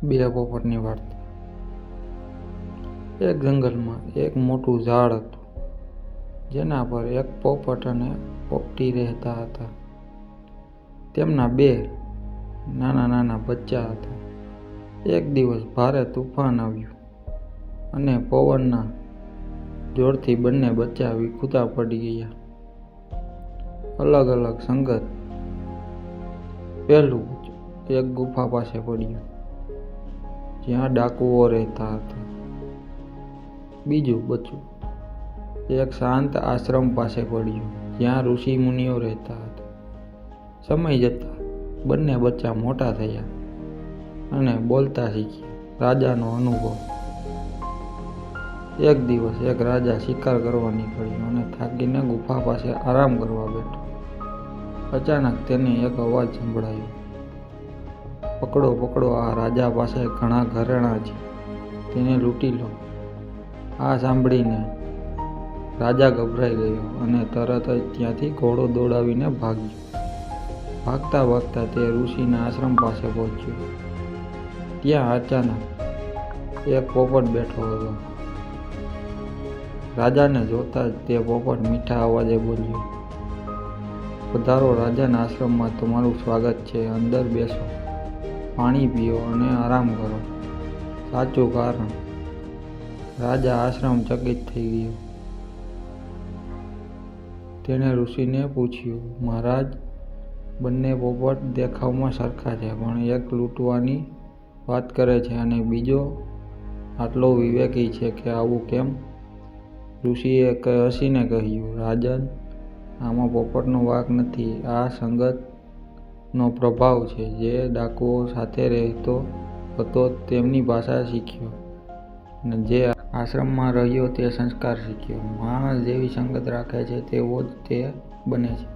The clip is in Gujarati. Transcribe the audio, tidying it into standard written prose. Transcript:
બે પોપટની વાર્તા. એક જંગલમાં એક મોટું ઝાડ હતું, જેના પર એક પોપટ અને પોપટી રહેતા હતા. તેમના બે નાના નાના બચ્ચા હતા. એક દિવસ ભારે તુફાન આવ્યું અને પવનના જોરથી બંને બચ્ચા વિખૂટા પડી ગયા. અલગ અલગ સંગત. પહેલું એક ગુફા પાસે પડ્યું, જ્યાં ડાકુઓ રહેતા હતા. બીજું બચ્ચું એક શાંત આશ્રમ પાસે પડ્યું, જ્યાં ઋષિ મુનિઓ રહેતા હતા. સમય જતાં બંને બચ્ચા મોટા થયા અને બોલતા શીખ્યા. રાજાનો અનુભવ. એક દિવસ એક રાજા શિકાર કરવા નીકળ્યો અને થાકીને ગુફા પાસે આરામ કરવા બેઠો. અચાનક તેને એક અવાજ સંભળાયો, પકડો પકડો, આ રાજા પાસે ઘણા ઘરેણાં છે, તેને લૂંટી લો. આ સાંભળીને રાજા ગભરાઈ ગયો અને તરત જ ત્યાંથી ઘોડો દોડાવીને ભાગ્યો. ભાગતા ભાગતા તે ઋષિના આશ્રમ પાસે પહોંચ્યો. ત્યાં અચાનક એક પોપટ બેઠો હતો. રાજાને જોતા જ તે પોપટ મીઠા અવાજે બોલ્યો, પધારો, રાજાના આશ્રમમાં તમારું સ્વાગત છે. અંદર બેસો, પાણી પીઓ અને આરામ કરો. સાચું કારણ. રાજા આશ્રમ ચકિત થઈ ગયો. તેણે ઋષિને પૂછ્યું, મહારાજ, બંને પોપટ દેખાવમાં સરખા છે, પણ એક લૂંટવાની વાત કરે છે અને બીજો આટલો વિવેકી છે કે આવું કેમ? ઋષિએ હસીને કહ્યું, રાજન, આમાં પોપટનો વાંક નથી. આ સંગતનો પ્રભાવ છે. જે ડાકુઓ સાથે રહેતો હતો તેમની ભાષા શીખ્યો, અને જે આશ્રમમાં રહ્યો તે સંસ્કાર શીખ્યો. માણસ જેવી સંગત રાખે છે તેવો જ તે બને છે.